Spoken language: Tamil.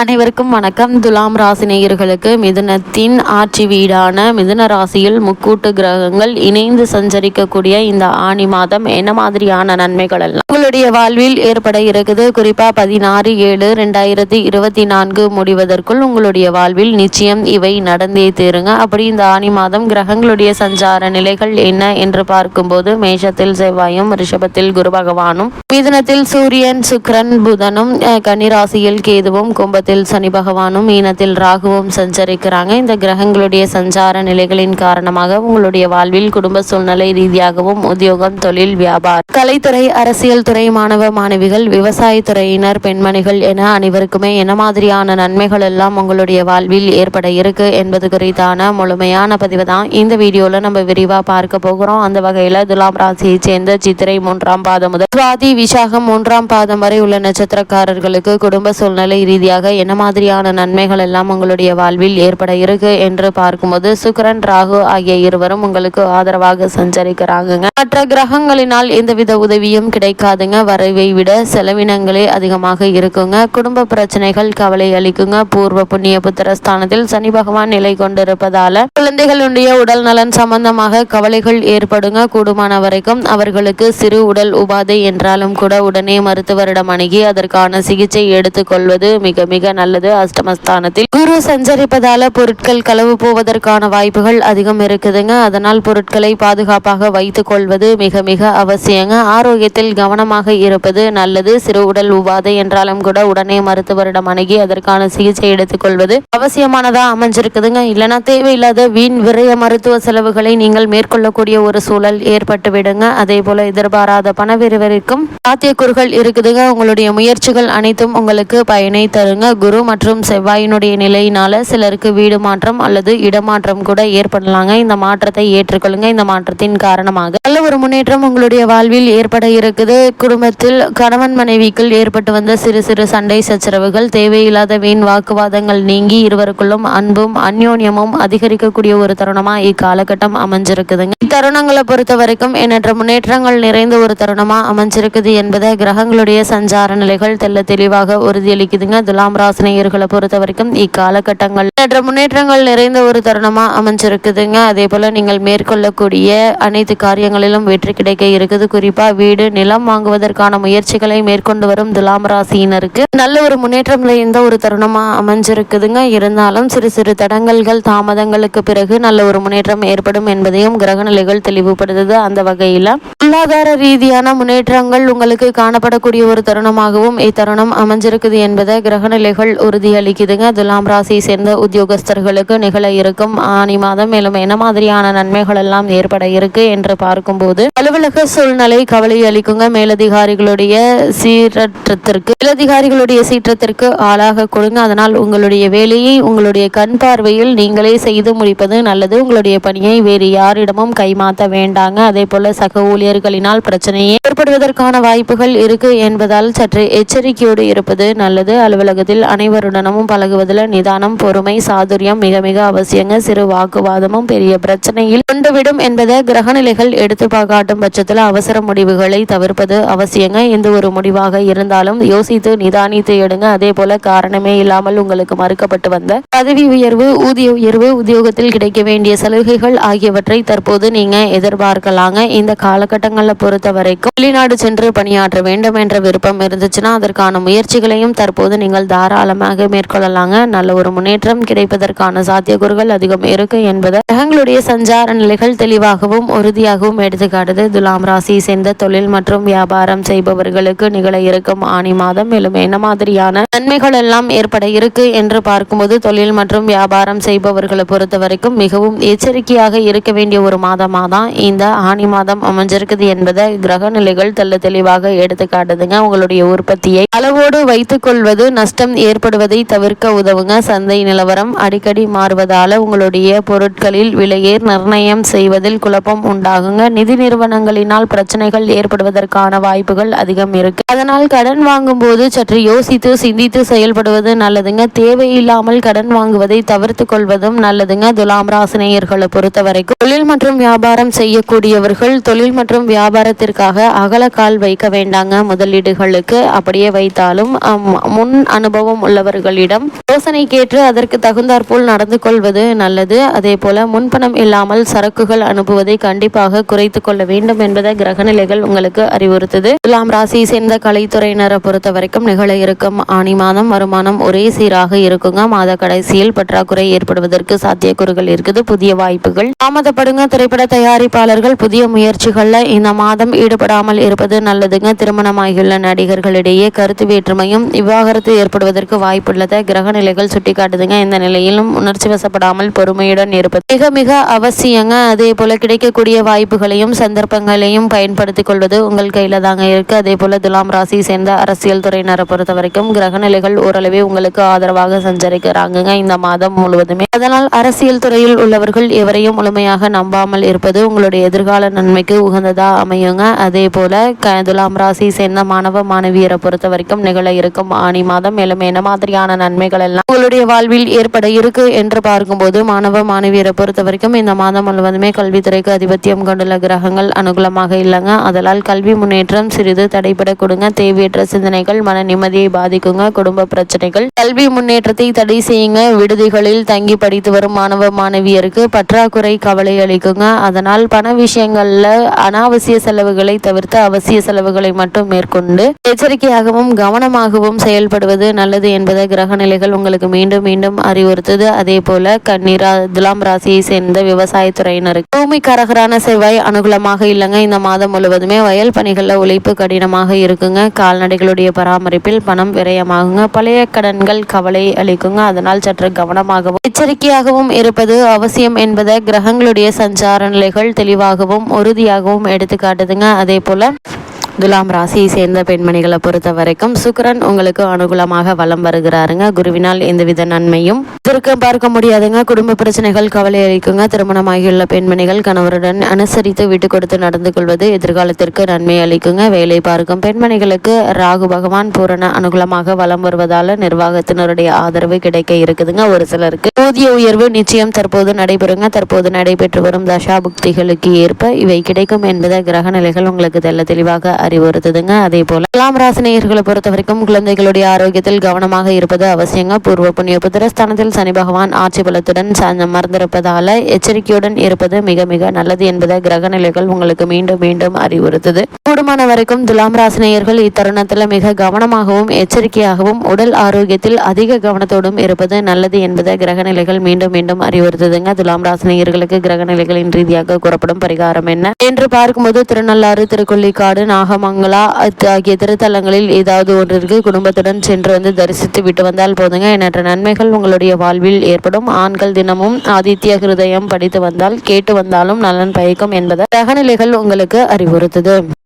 அனைவருக்கும் வணக்கம். துலாம் ராசி நேயர்களுக்கு மிதுனத்தின் ஆட்சி வீடான மிதுன ராசியில் முக்கூட்டு கிரகங்கள் இணைந்து சஞ்சரிக்கக்கூடிய இந்த ஆணி மாதம் என்ன மாதிரியான நன்மைகள் எல்லாம் உங்களுடைய வாழ்வில் ஏற்பட இருக்குது? குறிப்பா 16/7/2024 முடிவதற்குள் உங்களுடைய வாழ்வில் நிச்சயம் இவை நடந்தே தீருங்க. அப்படி இந்த ஆணி மாதம் கிரகங்களுடைய சஞ்சார நிலைகள் என்ன என்று பார்க்கும்போது, மேஷத்தில் செவ்வாயும், ரிஷபத்தில் குரு பகவானும், மிதுனத்தில் சூரியன், சுக்கிரன், புதனும், கன்னிராசியில் கேதுவும், கும்ப சனி பகவானும், மீனத்தில் ராகுவும் சஞ்சரிக்கிறாங்க. இந்த கிரகங்களுடைய சஞ்சார நிலைகளின் காரணமாக உங்களுடைய வாழ்வில் குடும்ப சூழ்நிலை ரீதியாகவும், உத்தியோகம், தொழில், வியாபாரம், கலைத்துறை, அரசியல் துறை, மாணவ மாணவிகள், விவசாயத்துறையினர், பெண்மணிகள் என அனைவருக்குமே என்ன மாதிரியான நன்மைகள் எல்லாம் உங்களுடைய வாழ்வில் ஏற்பட இருக்கு என்பது குறித்தான முழுமையான பதிவு தான் இந்த வீடியோல நம்ம விரிவா பார்க்க போகிறோம். அந்த வகையில துலாம் ராசியை சேர்ந்த சித்திரை 3ஆம் பாதம் முதல் சுவாதி, விசாகம் 3ஆம் பாதம் வரை உள்ள நட்சத்திரக்காரர்களுக்கு குடும்ப சூழ்நிலை ரீதியாக என்ன மாதிரியான நன்மைகள் எல்லாம் உங்களுடைய வாழ்வில் ஏற்பட இருக்கு என்று பார்க்கும்போது, சுக்கிரன், ராகு ஆகிய இருவரும் உங்களுக்கு ஆதரவாக சஞ்சரிக்கிறாங்க. மற்ற கிரகங்களினால் எந்தவித உதவியும் கிடைக்காதுங்க. வரவை விட செலவினங்களே அதிகமாக இருக்குங்க. குடும்ப பிரச்சனைகள் கவலை அளிக்குங்க. பூர்வ புண்ணிய புத்திரஸ்தானத்தில் சனி பகவான் நிலை கொண்டிருப்பதால குழந்தைகளுடைய உடல் நலன் சம்பந்தமாக கவலைகள் ஏற்படுங்க. கூடுமான வரைக்கும் அவர்களுக்கு சிறு உடல் உபாதை என்றாலும் கூட உடனே மருத்துவரிடம் அணுகி அதற்கான சிகிச்சை எடுத்துக்கொள்வது மிக மிக நல்லது. அஷ்டமஸ்தானத்தில் குரு சஞ்சரிப்பதால பொருட்கள் களவு போவதற்கான வாய்ப்புகள் அதிகம் இருக்குதுங்க. அதனால் பொருட்களை பாதுகாப்பாக வைத்துக் கொள்வது மிக மிக அவசியங்க. ஆரோக்கியத்தில் கவனமாக இருப்பது நல்லது. சிறு உடல் உபாதை என்றாலும் கூட உடனே மருத்துவரிடம் அணுகி அதற்கான சிகிச்சை எடுத்துக்கொள்வது அவசியமானதா அமைஞ்சிருக்குதுங்க. இல்லைன்னா தேவையில்லாத வீண் விரைய மருத்துவ செலவுகளை நீங்கள் மேற்கொள்ளக்கூடிய ஒரு சூழல் ஏற்பட்டு விடுங்க. அதே போல எதிர்பாராத பண விரிவரைக்கும் சாத்தியக்கூறுகள் இருக்குதுங்க. உங்களுடைய முயற்சிகள் அனைத்தும் உங்களுக்கு பயனை தருங்க. குரு மற்றும் செவ்வாயினுடைய நிலையினால சிலருக்கு வீடு மாற்றம் அல்லது இடமாற்றம் கூட ஏற்படலாங்க. இந்த மாற்றத்தை ஏற்றுக்கொள்ளுங்க. இந்த மாற்றத்தின் காரணமாக நல்ல ஒரு முன்னேற்றம் உங்களுடைய வாழ்வில் ஏற்பட இருக்குது. குடும்பத்தில் கணவன் மனைவிக்குள் ஏற்பட்டு வந்த சிறு சிறு சண்டை சச்சரவுகள், தேவையில்லாத வீண் வாக்குவாதங்கள் நீங்கி இருவருக்குள்ளும் அன்பும் அந்யோன்யமும் அதிகரிக்கக்கூடிய ஒரு தருணமா இக்காலகட்டம் அமைஞ்சிருக்குதுங்க. இத்தருணங்களை பொறுத்த வரைக்கும் எண்ணற்ற முன்னேற்றங்கள் நிறைந்த ஒரு தருணமா அமைஞ்சிருக்குது என்பதை கிரகங்களுடைய சஞ்சார நிலைகள் தெல்ல தெளிவாக உறுதியளிக்குதுங்க. துலாம் ராசினியர்களை பொறுத்த வரைக்கும் இக்காலகட்டங்கள் முன்னேற்றங்கள் நிறைந்த ஒரு தருணமா அமைஞ்சிருக்குதுங்க. அதே போல நீங்கள் மேற்கொள்ளக்கூடிய அனைத்து காரியங்களிலும் வெற்றி கிடைக்க இருக்குது. குறிப்பா வீடு, நிலம் வாங்குவதற்கான முயற்சிகளை மேற்கொண்டு வரும் துலாம் ராசியினருக்கு நல்ல ஒரு முன்னேற்றம் நிறைந்த ஒரு தருணமா அமைஞ்சிருக்குதுங்க. இருந்தாலும் சிறு சிறு தடங்கல்கள், தாமதங்களுக்கு பிறகு நல்ல ஒரு முன்னேற்றம் ஏற்படும் என்பதையும் கிரக நிலைகள் தெளிவுபடுத்துது. அந்த வகையில பொருளாதார ரீதியான முன்னேற்றங்கள் உங்களுக்கு காணப்படக்கூடிய ஒரு தருணமாகவும் இத்தருணம் அமைஞ்சிருக்குது என்பதை கிரக நிலைகள் உறுதியளிக்குதுங்க. துலாம் ராசியை சேர்ந்த உத்தியோகஸ்தர்களுக்கு நிகழ இருக்கும் ஆணி மாதம் மேலும் என்ன மாதிரியான நன்மைகள் எல்லாம் ஏற்பட இருக்கு என்று பார்க்கும்போது, அலுவலக சூழ்நிலை கவலை அளிக்குங்க. மேலதிகாரிகளுடைய சீற்றத்திற்கு ஆளாக கொடுங்க. அதனால் உங்களுடைய வேலையை உங்களுடைய கண் பார்வையில் நீங்களே செய்து முடிப்பது நல்லது. உங்களுடைய பணியை வேறு யாரிடமும் கைமாற்ற வேண்டாங்க. அதே போல சக ஊழியர்களினால் பிரச்சனையே ஏற்படுவதற்கான வாய்ப்புகள் இருக்கு என்பதால் சற்று எச்சரிக்கையோடு இருப்பது நல்லது. அலுவலகத்தில் அனைவருடனும் பழகுவதில் நிதானம், பொறுமை, சாதுரியம் மிக மிக அவசியங்க. சிறு வாக்குவாதமும் பெரிய பிரச்சனையில் கொண்டுவிடும் என்பதை கிரகநிலைகள் எடுத்து காட்டும் பட்சத்தில் அவசர முடிவுகளை தவிர்ப்பது அவசியங்க. எந்த ஒரு முடிவாக இருந்தாலும் யோசித்து நிதானித்து எடுங்க. அதே போல காரணமே இல்லாமல் உங்களுக்கு மறுக்கப்பட்டு வந்த பதவி உயர்வு, ஊதிய உயர்வு, உத்தியோகத்தில் கிடைக்க வேண்டிய சலுகைகள் ஆகியவற்றை தற்போது நீங்க எதிர்பார்க்கலாங்க. இந்த காலகட்டங்களை பொறுத்த வரைக்கும் வெளிநாடு சென்று பணியாற்ற வேண்டும் என்ற விருப்பம் இருந்துச்சுன்னா அதற்கான முயற்சிகளையும் தற்போது நீங்கள் தாராளமாக மேற்கொள்ளலாங்க. நல்ல ஒரு முன்னேற்றம் கிடைப்பதற்கான சாத்தியக்கூறுகள் அதிகம் இருக்கு என்பதை கிரகங்களுடைய சஞ்சார நிலைகள் தெளிவாகவும் உறுதியாகவும் எடுத்துக்காட்டுது. துலாம் ராசியை சேர்ந்த தொழில் மற்றும் வியாபாரம் செய்பவர்களுக்கு நிகழ இருக்கும் ஆணி மாதம் மேலும் என்ன மாதிரியான நன்மைகள் எல்லாம் ஏற்பட இருக்கு என்று பார்க்கும்போது, தொழில் மற்றும் வியாபாரம் செய்பவர்களை பொறுத்த வரைக்கும் மிகவும் எச்சரிக்கையாக இருக்க வேண்டிய ஒரு மாதமாக தான் இந்த ஆணி மாதம் அமைஞ்சிருக்குது என்பதை கிரக நிலைகள் தெளிவாக எடுத்துக்காட்டுதுங்க. உங்களுடைய உற்பத்தியை அளவோடு வைத்துக் கொள்வது நஷ்டம் ஏற்படுவதை தவிர்க்க உதவுங்க. சந்தை நிலவரம் அடிக்கடி மாறுவதால உங்களுடைய பொருட்களில் விலையை நிர்ணயம் செய்வதில் குழப்பம் உண்டாகுங்க. நிதி நிறுவனங்களினால் பிரச்சனைகள் ஏற்படுவதற்கான வாய்ப்புகள் அதிகம் இருக்கு. அதனால் கடன் வாங்கும் போது சற்று யோசித்து சிந்தித்து செயல்படுவது நல்லதுங்க. தேவையில்லாமல் கடன் வாங்குவதை தவிர்த்து கொள்வதும் நல்லதுங்க. துலாம் ராசினியர்களை பொறுத்த வரைக்கும் தொழில் மற்றும் வியாபாரம் செய்யக்கூடியவர்கள் தொழில் மற்றும் வியாபாரத்திற்காக அகலக்கால் வைக்க வேண்டாங்க. முதலீடுகளுக்கு அப்படியே வைத்தாலும் முன் அனுபவம் அனுபவம் உள்ளவர்களிடம் யோசனை கேட்டு அதற்கு தகுந்தாற்போல் நடந்து கொள்வது நல்லது. அதே போல முன்பணம் இல்லாமல் சரக்குகள் அனுப்புவதை கண்டிப்பாக குறைத்து கொள்ள வேண்டும் என்பதை கிரகநிலைகள் உங்களுக்கு அறிவுறுத்துது. துலாம் ராசியை சேர்ந்த கலைத்துறையினரை பொறுத்த வரைக்கும் நிகழ இருக்கும் ஆனி மாதம் வருமானம் ஒரே சீராக இருக்குங்க. மாத கடைசியில் பற்றாக்குறை ஏற்படுவதற்கு சாத்தியக்கூறுகள் இருக்குது. புதிய வாய்ப்புகள் தாமதப்படுங்க. திரைப்பட தயாரிப்பாளர்கள் புதிய முயற்சிகள்ல இந்த மாதம் ஈடுபடாமல் இருப்பது நல்லதுங்க. திருமணமாகியுள்ள நடிகர்களிடையே கருத்து வேற்றுமையும் விவாகரத்து ஏற்படுவதற்கு வாய்ப்புள்ளதை கிரக நிலைகள் சுட்டிக்காட்டுதுங்க. இந்த நிலையிலும் உணர்ச்சி வசப்படாமல் பொறுமையுடன் இருப்பது மிக மிக அவசியங்க. அதே போல கிடைக்கக்கூடிய வாய்ப்புகளையும் சந்தர்ப்பங்களையும் பயன்படுத்திக் கொள்வது உங்கள் கையில தாங்க இருக்கு. அதே போல துலாம் ராசியை சேர்ந்த அரசியல் துறையினரை பொறுத்த வரைக்கும் கிரக நிலைகள் ஓரளவே உங்களுக்கு ஆதரவாக சஞ்சரிக்கிறாங்க இந்த மாதம் முழுவதுமே. அதனால் அரசியல் துறையில் உள்ளவர்கள் எவரையும் முழுமையாக நம்பாமல் இருப்பது உங்களுடைய எதிர்கால நன்மைக்கு உகந்ததா அமையுங்க. அதே போல துலாம் ராசியை சேர்ந்த மாணவ மாணவியரை பொறுத்த வரைக்கும் நிகழ இருக்கும் ஆனி மாதம் மேலும் என்ன மாதிரியான நன்மைகள் எல்லாம் உங்களுடைய வாழ்வில் ஏற்பட இருக்கு என்று பார்க்கும்போது மாணவ மாணவியரை பொறுத்த வரைக்கும் இந்த மாதம் முழுவதுமே கல்வித்துறைக்கு அதிபத்தியம் கொண்டுள்ள கிரகங்கள் அனுகூலமாக இல்லைங்க. அதனால் கல்வி முன்னேற்றம் சிறிது தடைபட கொடுங்க. தேவையற்ற சிந்தனைகள் மன நிம்மதியை பாதிக்குங்க. குடும்ப பிரச்சனைகள் கல்வி முன்னேற்றத்தை தடை செய்யுங்க. விடுதிகளில் தங்கி படித்து வரும் மாணவ மாணவியருக்கு பற்றாக்குறை கவலை அளிக்குங்க. அதனால் பண விஷயங்கள்ல அனாவசிய செலவுகளை தவிர்த்து அவசிய செலவுகளை மட்டும் மேற்கொண்டு எச்சரிக்கையாகவும் கவனமாகவும் செயல்படுவது நல்லது என்பதை கிரக நிலைகள் உங்களுக்கு மீண்டும் மீண்டும் அறிவுறுத்துது. அதே போல துலாம் ராசியை சேர்ந்த விவசாயத்துறையினருக்கு பூமிக்காரகரான செவ்வாய் அனுகூலமாக இல்லைங்க. இந்த மாதம் முழுவதுமே வயல் பணிகளில் உழைப்பு கடினமாக இருக்குங்க. கால்நடைகளுடைய பராமரிப்பில் பணம் விரயமாகுங்க. பழைய கடன்கள் கவலை அளிக்குங்க. அதனால் சற்று கவனமாகவும் எச்சரிக்கையாகவும் இருப்பது அவசியம் என்பதை கிரகங்களுடைய சஞ்சார நிலைகள் தெளிவாகவும் உறுதியாகவும் எடுத்து காட்டுதுங்க. அதே போல துலாம் ராசியை சேர்ந்த பெண்மணிகளை பொறுத்த வரைக்கும் சுக்கிரன் உங்களுக்கு அனுகூலமாக வலம் வருகிறாருங்க. குருவினால் எந்தவித நன்மையும் பார்க்க முடியாதுங்க. குடும்ப பிரச்சனைகள் கவலை அளிக்குங்க. திருமணமாகியுள்ள பெண்மணிகள் கணவருடன் அனுசரித்து விட்டு கொடுத்து நடந்து கொள்வது எதிர்காலத்திற்கு நன்மை அளிக்குங்க. வேலை பார்க்கும் பெண்மணிகளுக்கு ராகு பகவான் பூரண அனுகூலமாக வலம் வருவதால நிர்வாகத்தினருடைய ஆதரவு கிடைக்க இருக்குதுங்க. ஒரு சிலருக்கு ஊதிய உயர்வு நிச்சயம் தற்போது நடைபெறுங்க. தற்போது நடைபெற்று வரும் தசா புக்திகளுக்கு ஏற்ப இவை கிடைக்கும் என்பதை கிரக நிலைகள் உங்களுக்கு தெல்ல தெளிவாக அறிவுறுத்துதுங்க. அதே போல துலாம் ராசினியர்களை பொறுத்த வரைக்கும் குழந்தைகளுடைய ஆரோக்கியத்தில் கவனமாக இருப்பது அவசியங்க. பூர்வ புண்ணிய புத்திரஸ்தானத்தில் சனி பகவான் ஆட்சி பலத்துடன் அமர்ந்திருப்பதால எச்சரிக்கையுடன் இருப்பது மிக மிக நல்லது என்பதை கிரக நிலைகள் உங்களுக்கு மீண்டும் மீண்டும் அறிவுறுத்துது. கூடுமான வரைக்கும் துலாம் ராசினியர்கள் இத்தருணத்தில் மிக கவனமாகவும் எச்சரிக்கையாகவும் உடல் ஆரோக்கியத்தில் அதிக கவனத்தோடும் இருப்பது நல்லது என்பதை கிரக நிலைகள் மீண்டும் மீண்டும் அறிவுறுத்துதுங்க. துலாம் ராசினியர்களுக்கு கிரக நிலைகளின் ரீதியாக கூறப்படும் பரிகாரம் என்ன என்று பார்க்கும்போது திருநள்ளாறு, திருக்கொள்ளிக்காடு, நாகமங்கலா ஆகிய திருத்தலங்களில் ஏதாவது ஒன்றிற்கு குடும்பத்துடன் சென்று வந்து தரிசித்து விட்டு வந்தால் போதுங்க. எண்ணற்ற நன்மைகள் உங்களுடைய வாழ்வில் ஏற்படும். ஆண்கள் தினமும் ஆதித்ய ஹிருதயம் படித்து வந்தால் கேட்டு வந்தாலும் நலன் பயக்கும் என்பதை கிரகநிலைகள் உங்களுக்கு அறிவுறுத்துது.